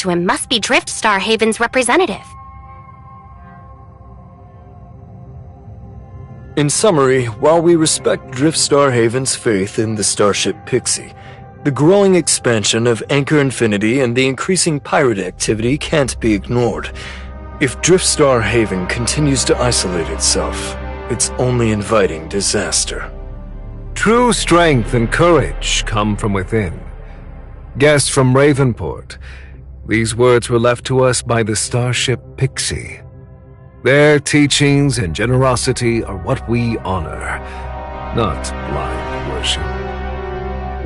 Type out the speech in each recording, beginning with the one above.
to him must be Driftstar Haven's representative. In summary, while we respect Driftstar Haven's faith in the starship Pixie, the growing expansion of Anchor Infinity and the increasing pirate activity can't be ignored. If Driftstar Haven continues to isolate itself, it's only inviting disaster. True strength and courage come from within. Guests from Ravenport, these words were left to us by the starship Pixie. Their teachings and generosity are what we honor, not blind worship.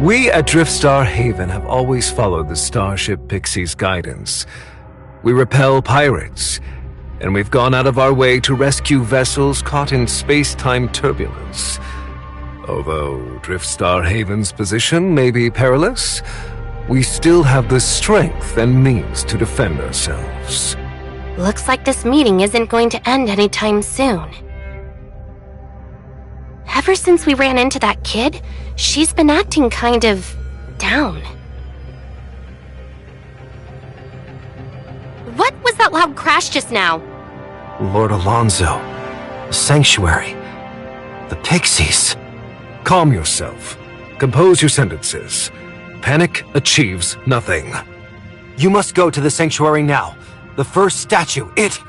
We at Driftstar Haven have always followed the starship Pixie's guidance. We repel pirates, and we've gone out of our way to rescue vessels caught in space-time turbulence. Although Driftstar Haven's position may be perilous, we still have the strength and means to defend ourselves. Looks like this meeting isn't going to end anytime soon. Ever since we ran into that kid, she's been acting kind of down. What was that loud crash just now? Lord Alonso. The Sanctuary. The Pixies. Calm yourself. Compose your sentences. Panic achieves nothing. You must go to the Sanctuary now. The first statue, it...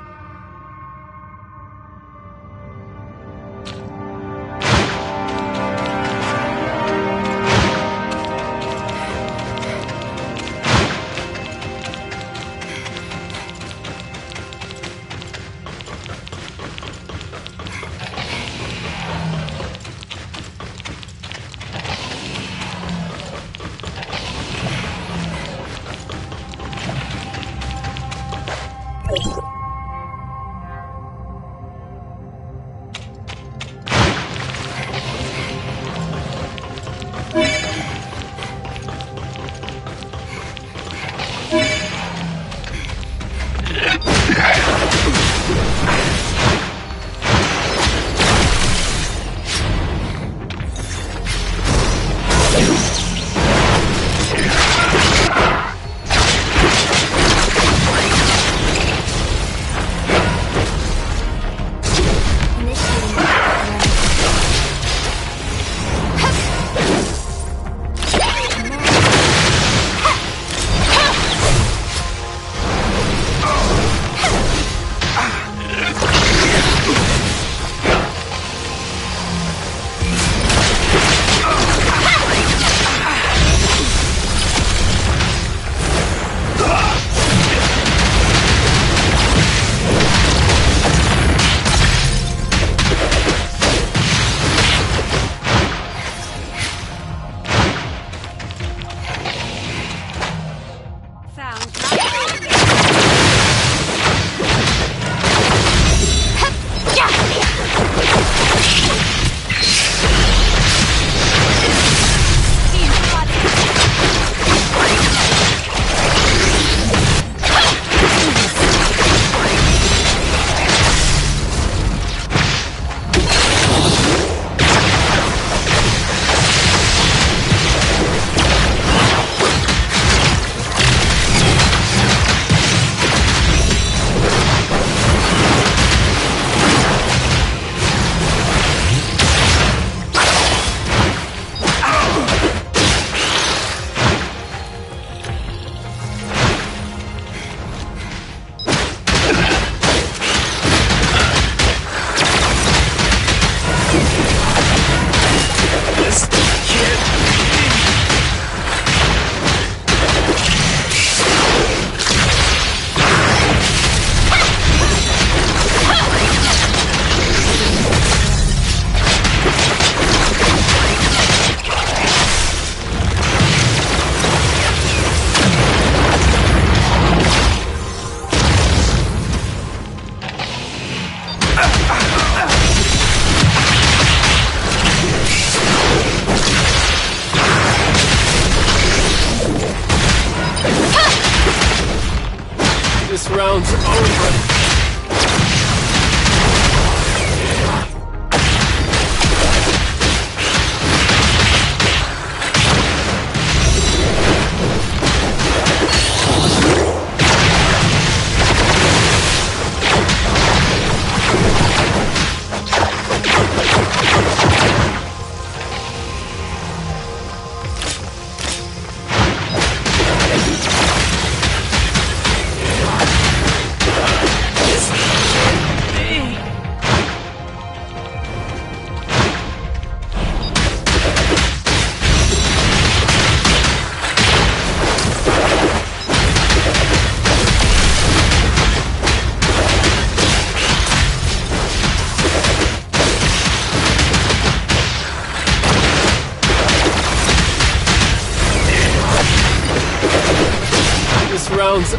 This round's over.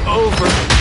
over.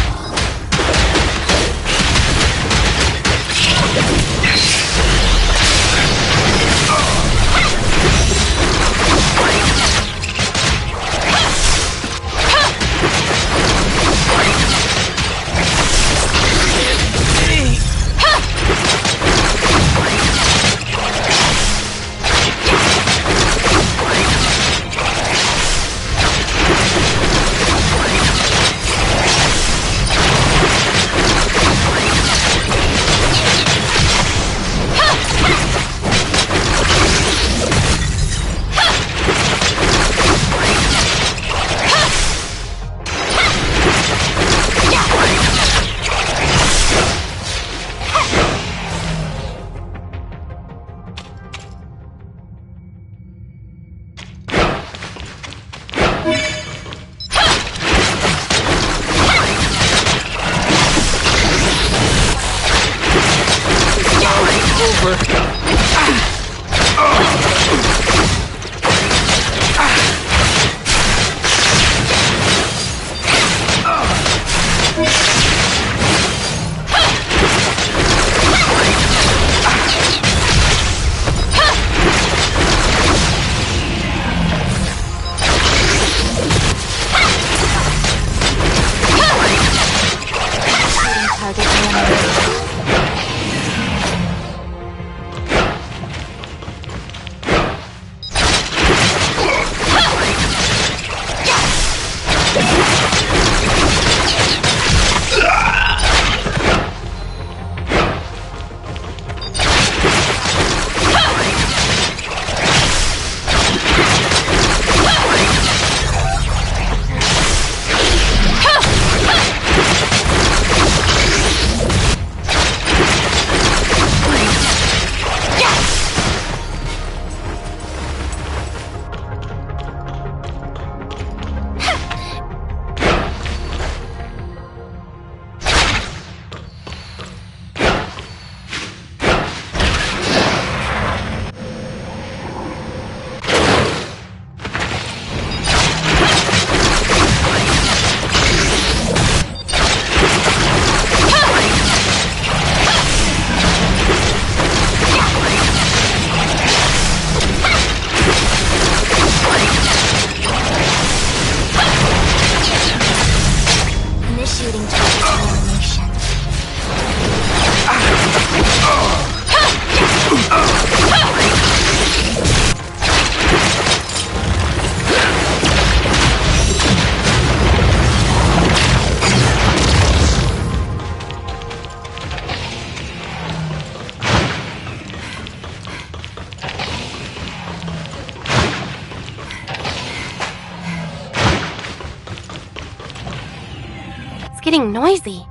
Getting noisy.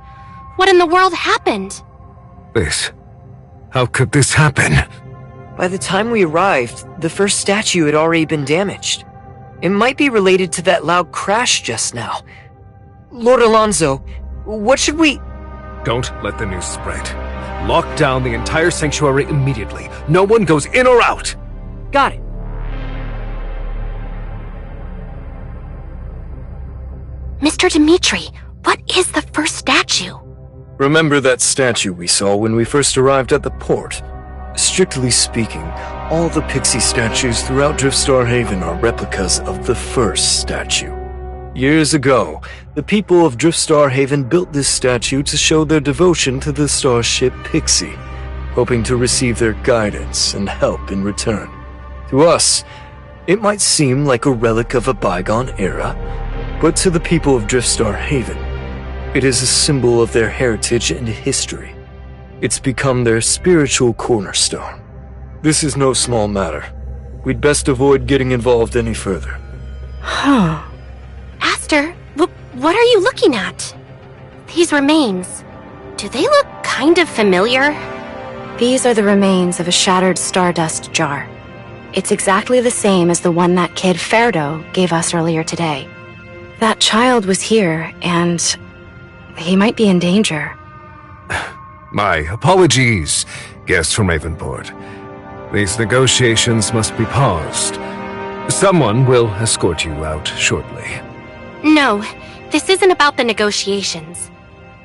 What in the world happened? How could this happen? By the time we arrived, the first statue had already been damaged. It might be related to that loud crash just now. Lord Alonso, what should we... Don't let the news spread. Lock down the entire sanctuary immediately. No one goes in or out. Got it. Mr. Dimitri, what is the first statue? Remember that statue we saw when we first arrived at the port? Strictly speaking, all the pixie statues throughout Driftstar Haven are replicas of the first statue. Years ago, the people of Driftstar Haven built this statue to show their devotion to the starship Pixie, hoping to receive their guidance and help in return. To us, it might seem like a relic of a bygone era, but to the people of Driftstar Haven, it is a symbol of their heritage and history. It's become their spiritual cornerstone. This is no small matter. We'd best avoid getting involved any further. Aster, what are you looking at? These remains, do they look kind of familiar? These are the remains of a shattered stardust jar. It's exactly the same as the one that kid Ferdo gave us earlier today. That child was here, and he might be in danger. My apologies, guests from Ravenport. These negotiations must be paused. Someone will escort you out shortly. No, This isn't about the negotiations.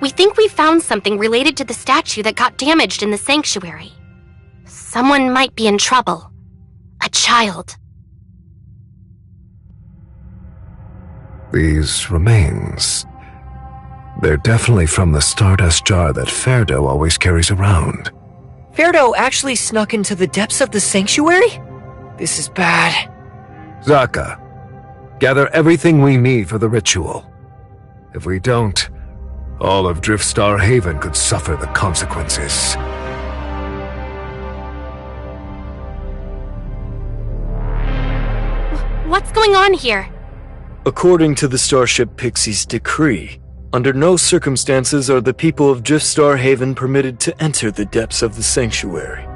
We think we found something related to the statue that got damaged in the sanctuary. Someone might be in trouble. A child. These remains... they're definitely from the stardust jar that Ferdo always carries around. Ferdo actually snuck into the depths of the sanctuary? This is bad. Zaka, gather everything we need for the ritual. If we don't, all of Driftstar Haven could suffer the consequences. What's going on here? According to the Starship Pixie's decree, under no circumstances are the people of Driftstar Haven permitted to enter the depths of the sanctuary.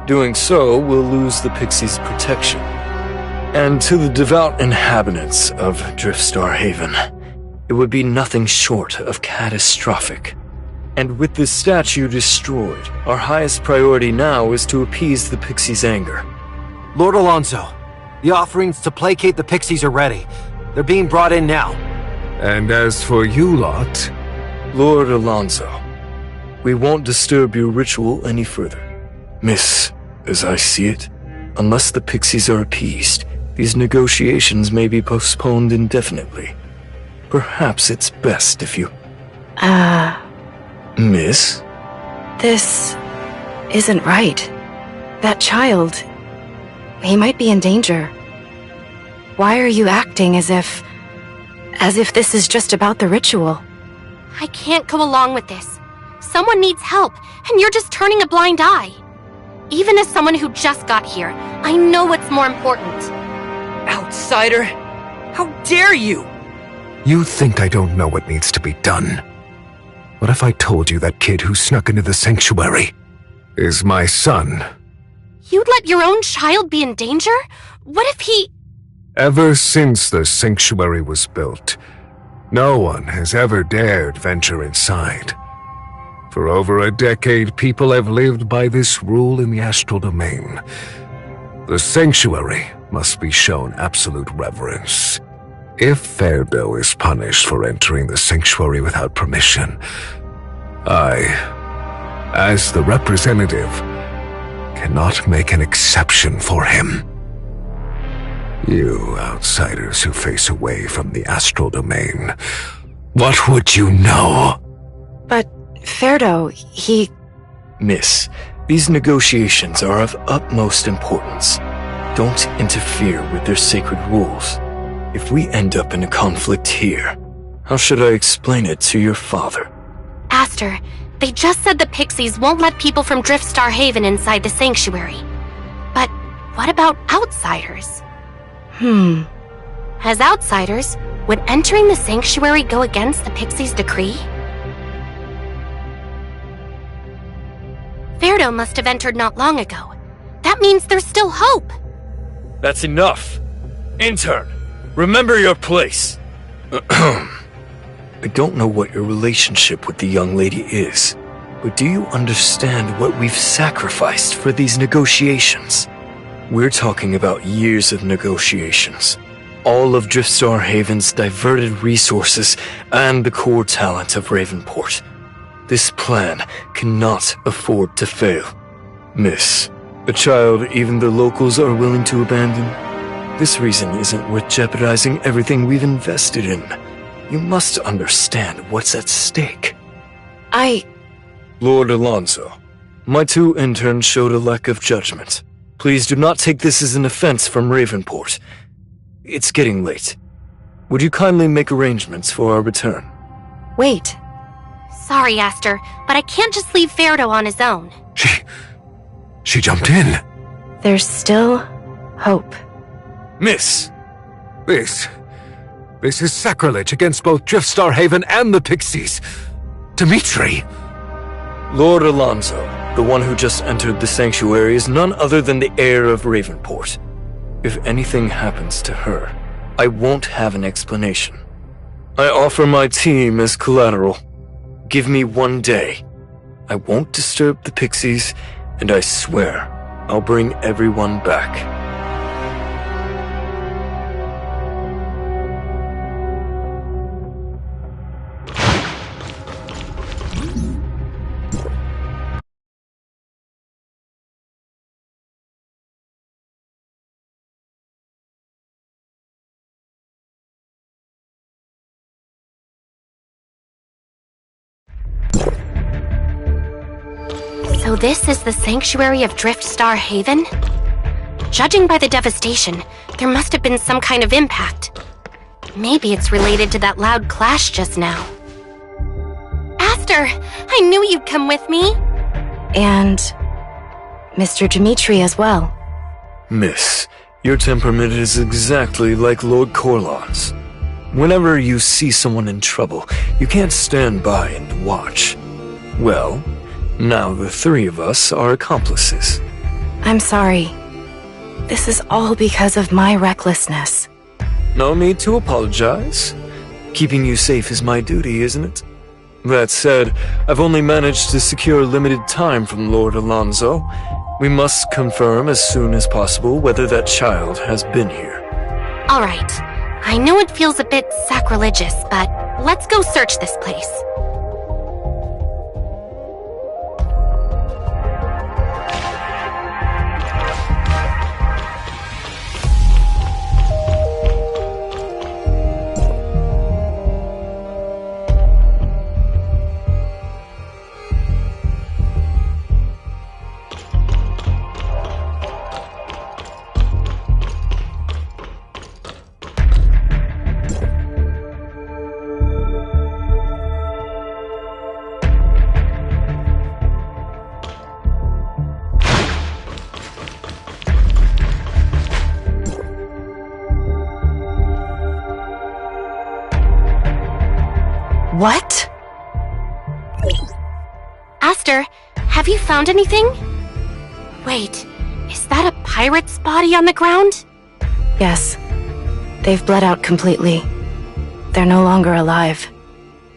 Doing so will lose the Pixie's protection. And to the devout inhabitants of Driftstar Haven, it would be nothing short of catastrophic. And with this statue destroyed, our highest priority now is to appease the Pixie's anger. Lord Alonso, the offerings to placate the Pixies are ready. They're being brought in now. And as for you lot... Lord Alonso, we won't disturb your ritual any further. Miss, as I see it, unless the Pixies are appeased, these negotiations may be postponed indefinitely. Perhaps it's best if you... Miss? This isn't right. That child, he might be in danger. Why are you acting as if this is just about the ritual? I can't go along with this. Someone needs help, and you're just turning a blind eye. Even as someone who just got here, I know what's more important. Outsider! How dare you! You think I don't know what needs to be done. What if I told you that kid who snuck into the sanctuary is my son? You'd let your own child be in danger? What if he... Ever since the sanctuary was built, no one has ever dared venture inside. For over a decade, people have lived by this rule in the astral domain. The sanctuary must be shown absolute reverence. If Ferdo is punished for entering the sanctuary without permission, I, as the representative, cannot make an exception for him. You outsiders who face away from the astral domain, what would you know? But Ferdo, he... Miss, these negotiations are of utmost importance. Don't interfere with their sacred rules. If we end up in a conflict here, how should I explain it to your father? Aster, they just said the Pixies won't let people from Driftstar Haven inside the sanctuary. But what about outsiders? As outsiders, would entering the sanctuary go against the Pixies' decree? Ferdo must have entered not long ago. That means there's still hope. That's enough. Intern, remember your place. I don't know what your relationship with the young lady is, but do you understand what we've sacrificed for these negotiations? We're talking about years of negotiations. All of Driftstar Haven's diverted resources and the core talent of Ravenport. This plan cannot afford to fail. Miss, a child even the locals are willing to abandon? This reason isn't worth jeopardizing everything we've invested in. You must understand what's at stake. Lord Alonso, my two interns showed a lack of judgment. Please do not take this as an offense from Ravenport. It's getting late. Would you kindly make arrangements for our return? Wait. Sorry, Aster, but I can't just leave Ferdo on his own. She jumped in. There's still hope. Miss! This is sacrilege against both Driftstar Haven and the Pixies. Dimitri! Lord Alonso, the one who just entered the sanctuary, is none other than the heir of Ravenport. If anything happens to her, I won't have an explanation. I offer my team as collateral. Give me 1 day. I won't disturb the Pixies, and I swear I'll bring everyone back. So this is the sanctuary of Driftstar Haven? Judging by the devastation, there must have been some kind of impact. Maybe it's related to that loud clash just now. Aster, I knew you'd come with me. And Mr. Dimitri as well. Miss, your temperament is exactly like Lord Corlon's. Whenever you see someone in trouble, you can't stand by and watch. Well, now the three of us are accomplices. I'm sorry. This is all because of my recklessness. No need to apologize. Keeping you safe is my duty, isn't it? That said, I've only managed to secure limited time from Lord Alonso. We must confirm as soon as possible whether that child has been here. All right. I know it feels a bit sacrilegious, but let's go search this place. What? Aster, have you found anything? Wait, is that a pirate's body on the ground? Yes. They've bled out completely. They're no longer alive.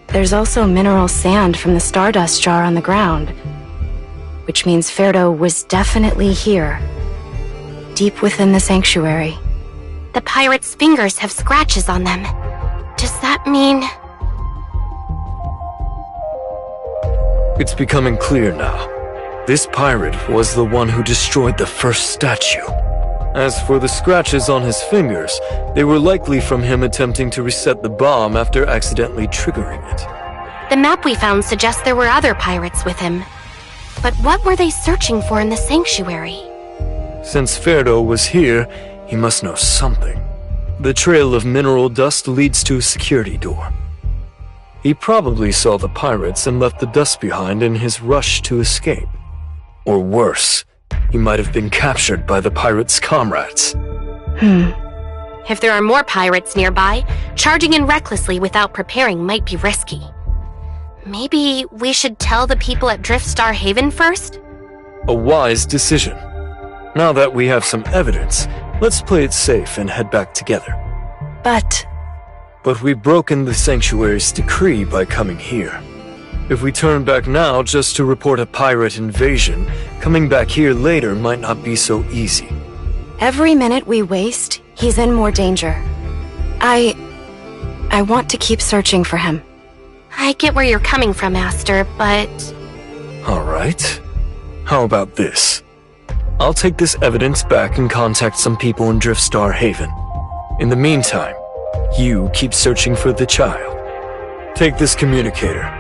There's also mineral sand from the stardust jar on the ground, which means Ferdo was definitely here, deep within the sanctuary. The pirate's fingers have scratches on them. Does that mean... It's becoming clear now. This pirate was the one who destroyed the first statue. As for the scratches on his fingers, they were likely from him attempting to reset the bomb after accidentally triggering it. The map we found suggests there were other pirates with him. But what were they searching for in the sanctuary? Since Ferdo was here, he must know something. The trail of mineral dust leads to a security door. He probably saw the pirates and left the dust behind in his rush to escape. Or worse, he might have been captured by the pirates' comrades. If there are more pirates nearby, charging in recklessly without preparing might be risky. Maybe we should tell the people at Driftstar Haven first? A wise decision. Now that we have some evidence, let's play it safe and head back together. But we've broken the sanctuary's decree by coming here. If we turn back now just to report a pirate invasion, coming back here later might not be so easy. Every minute we waste, he's in more danger. I want to keep searching for him. I get where you're coming from, Aster, but... Alright. How about this? I'll take this evidence back and contact some people in Driftstar Haven. In the meantime, you keep searching for the child. Take this communicator.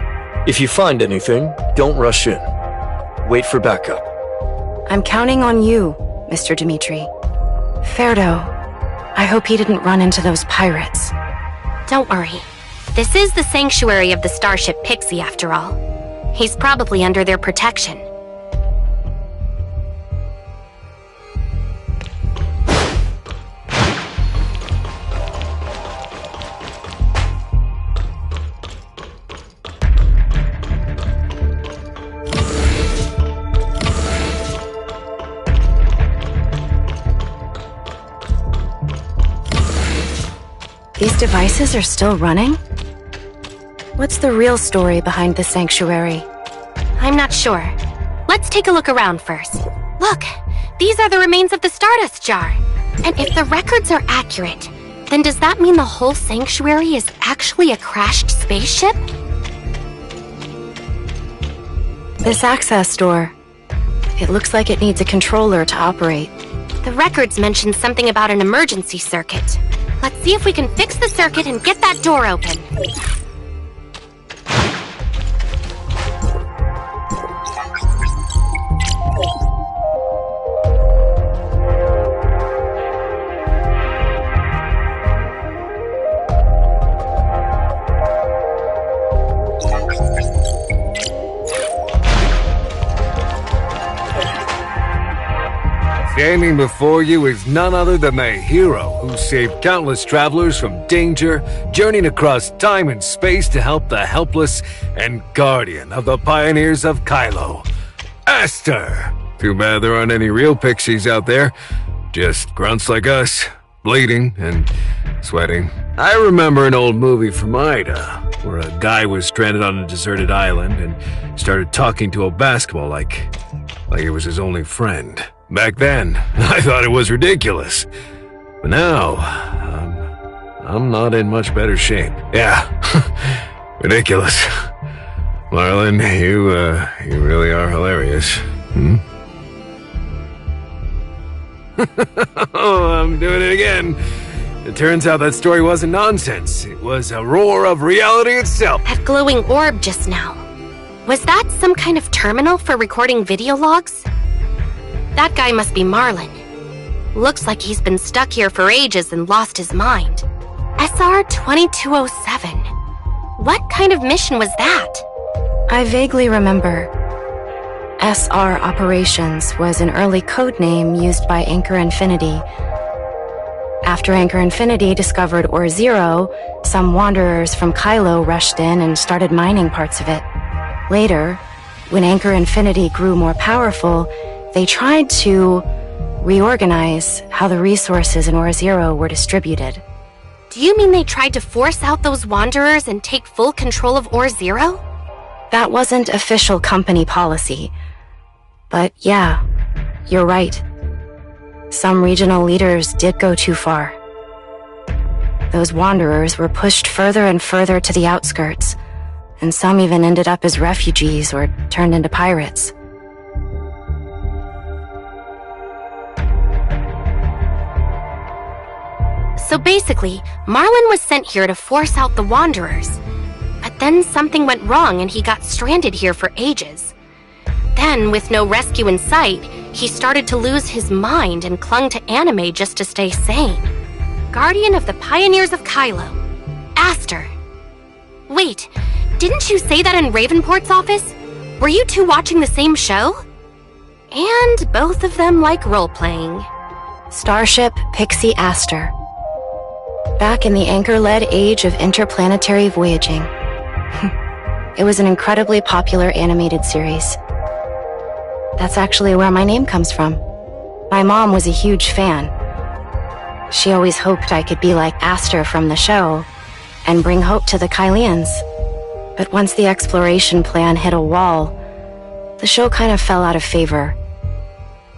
If you find anything, don't rush in. Wait for backup. I'm counting on you, Mr. Dimitri. Ferdo, I hope he didn't run into those pirates. Don't worry. This is the sanctuary of the starship Pixie, after all. He's probably under their protection. These devices are still running? What's the real story behind the sanctuary? I'm not sure. Let's take a look around first. Look, these are the remains of the Stardust Jar. And if the records are accurate, then does that mean the whole sanctuary is actually a crashed spaceship? This access door. It looks like it needs a controller to operate. The records mention something about an emergency circuit. Let's see if we can fix the circuit and get that door open. Standing before you is none other than the hero who saved countless travelers from danger, journeying across time and space to help the helpless, and guardian of the pioneers of Kailo, Aster. Too bad there aren't any real pixies out there, just grunts like us, bleeding and sweating. I remember an old movie from Ida, where a guy was stranded on a deserted island and started talking to a basketball like it was his only friend. Back then, I thought it was ridiculous. But now, I'm not in much better shape. Yeah, ridiculous. Marlon, you really are hilarious. Oh, I'm doing it again. It turns out that story wasn't nonsense. It was a roar of reality itself. That glowing orb just now. Was that some kind of terminal for recording video logs? That guy must be Marlon. Looks like he's been stuck here for ages and lost his mind. SR-2207. What kind of mission was that? I vaguely remember. SR Operations was an early code name used by Anchor Infinity. After Anchor Infinity discovered Ore Zero, some wanderers from Kailo rushed in and started mining parts of it. Later, when Anchor Infinity grew more powerful, they tried to reorganize how the resources in Ore Zero were distributed. Do you mean they tried to force out those wanderers and take full control of Ore Zero? That wasn't official company policy. But yeah, you're right. Some regional leaders did go too far. Those wanderers were pushed further and further to the outskirts, and some even ended up as refugees or turned into pirates. So basically, Marlon was sent here to force out the wanderers. But then something went wrong and he got stranded here for ages. Then, with no rescue in sight, he started to lose his mind and clung to anime just to stay sane. Guardian of the Pioneers of Kailo. Aster. Wait, didn't you say that in Ravenport's office? Were you two watching the same show? And both of them like role-playing. Starship Pixie Aster. Back in the Anchor-led age of interplanetary voyaging. It was an incredibly popular animated series. That's actually where my name comes from. My mom was a huge fan. She always hoped I could be like Aster from the show and bring hope to the Kailians. But once the exploration plan hit a wall, the show kind of fell out of favor.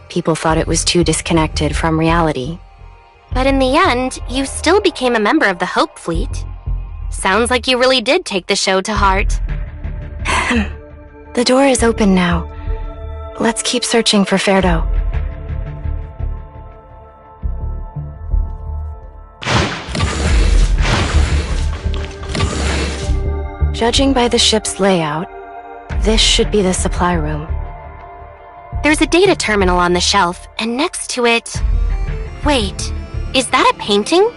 People thought it was too disconnected from reality. But in the end, you still became a member of the Hope Fleet. Sounds like you really did take the show to heart. The door is open now. Let's keep searching for Ferdo. Judging by the ship's layout, this should be the supply room. There's a data terminal on the shelf, and next to it... Wait, is that a painting?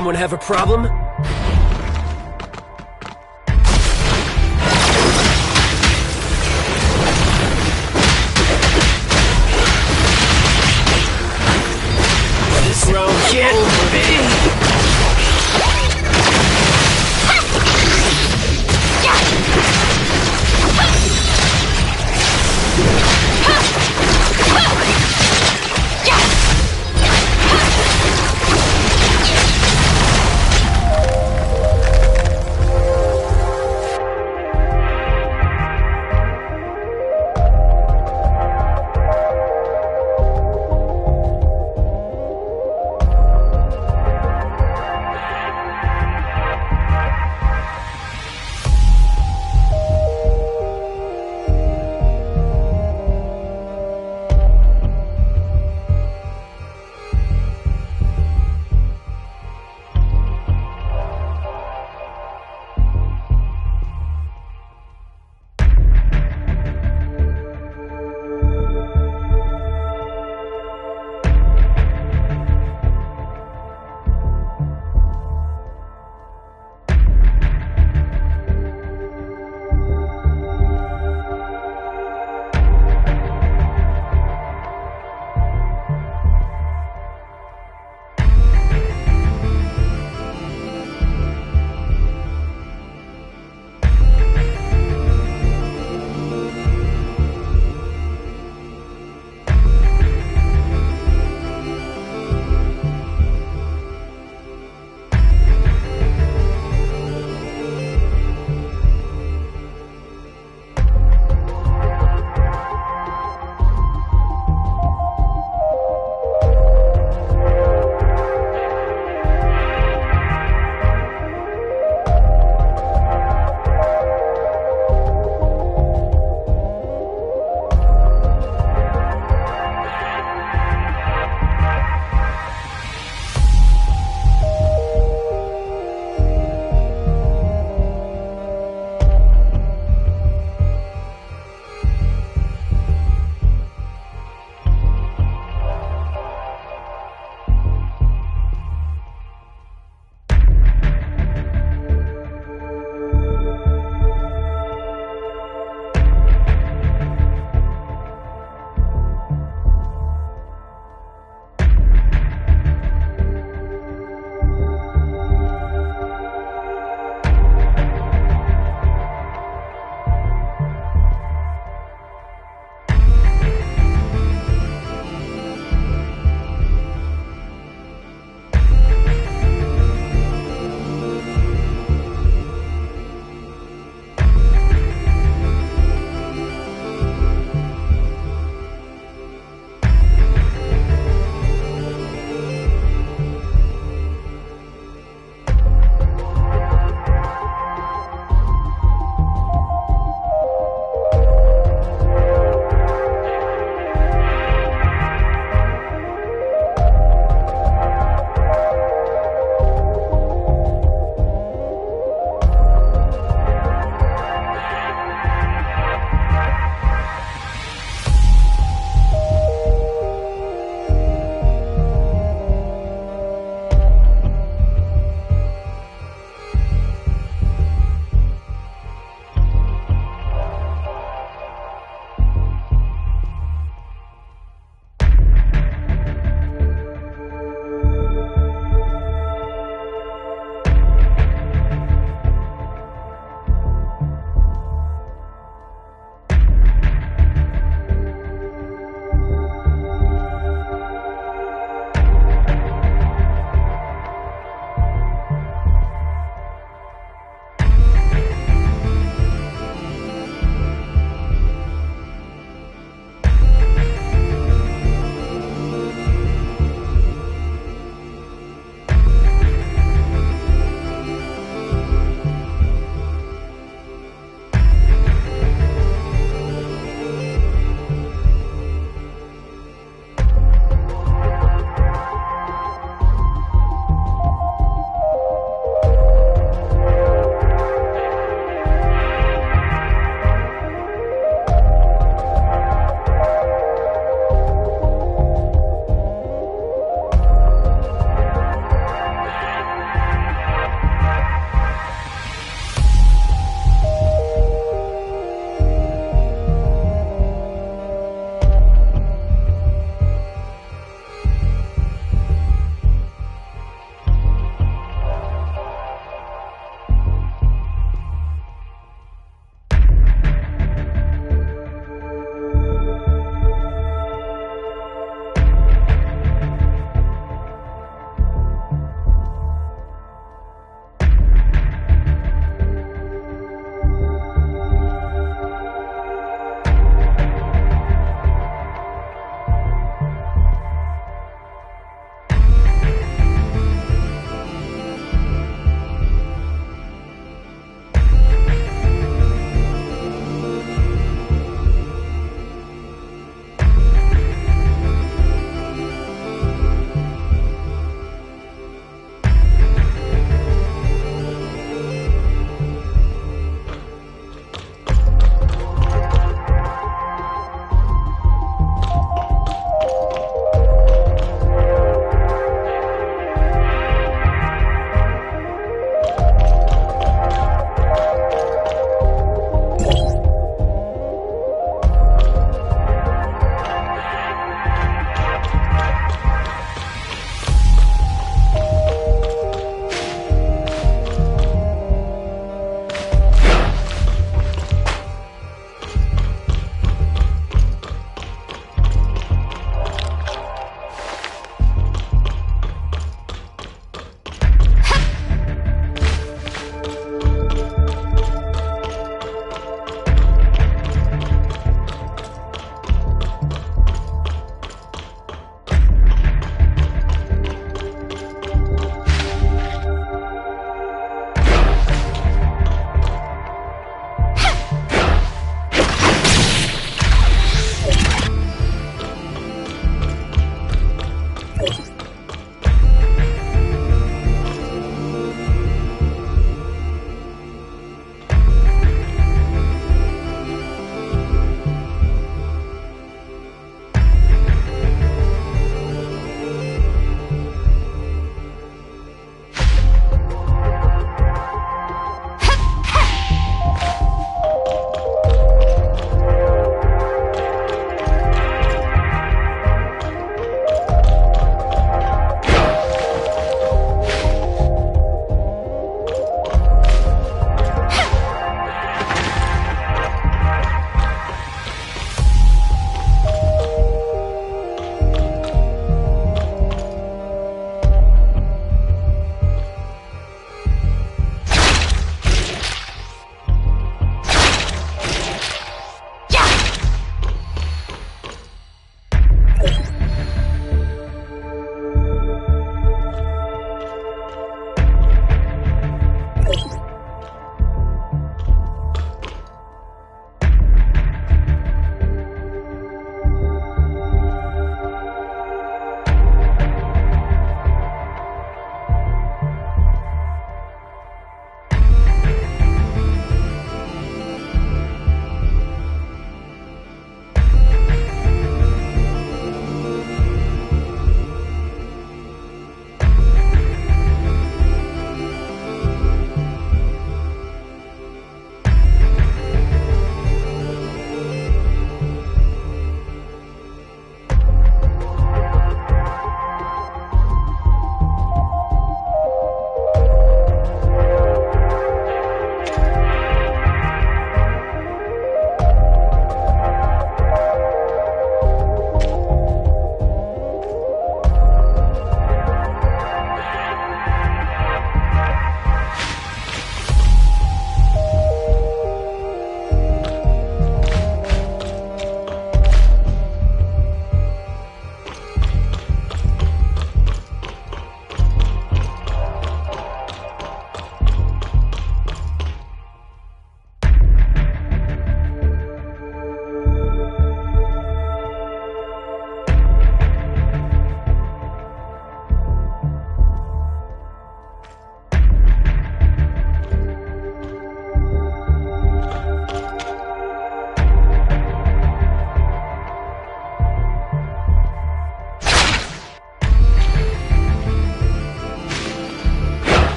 Someone have a problem? This round can't be.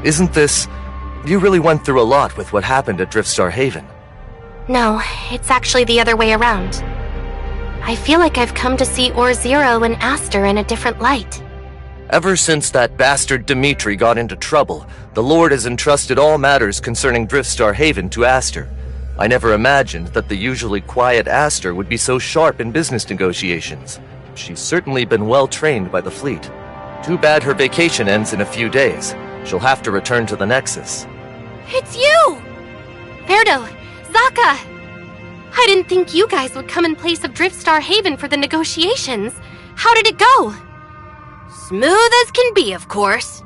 Isn't this... You really went through a lot with what happened at Driftstar Haven. No, it's actually the other way around. I feel like I've come to see Or-Zero and Aster in a different light. Ever since that bastard Dimitri got into trouble, the Lord has entrusted all matters concerning Driftstar Haven to Aster. I never imagined that the usually quiet Aster would be so sharp in business negotiations. She's certainly been well trained by the fleet. Too bad her vacation ends in a few days. She'll have to return to the Nexus. It's you! Ferdo, Zaka! I didn't think you guys would come in place of Driftstar Haven for the negotiations. How did it go? Smooth as can be, of course.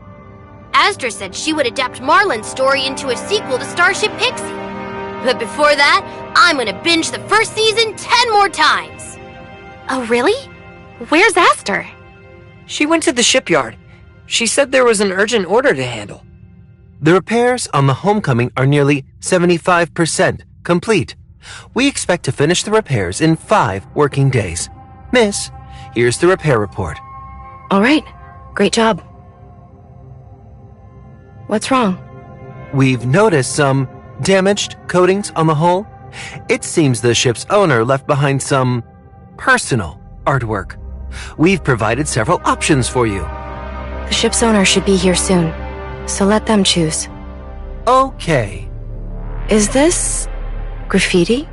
Aster said she would adapt Marlin's story into a sequel to Starship Pixie. But before that, I'm gonna binge the first season 10 more times! Oh, really? Where's Aster? She went to the shipyard. She said there was an urgent order to handle. The repairs on the Homecoming are nearly 75% complete. We expect to finish the repairs in 5 working days. Miss, here's the repair report. All right. Great job. What's wrong? We've noticed some damaged coatings on the hull. It seems the ship's owner left behind some personal artwork. We've provided several options for you. The ship's owner should be here soon, so let them choose. Okay. Is this graffiti?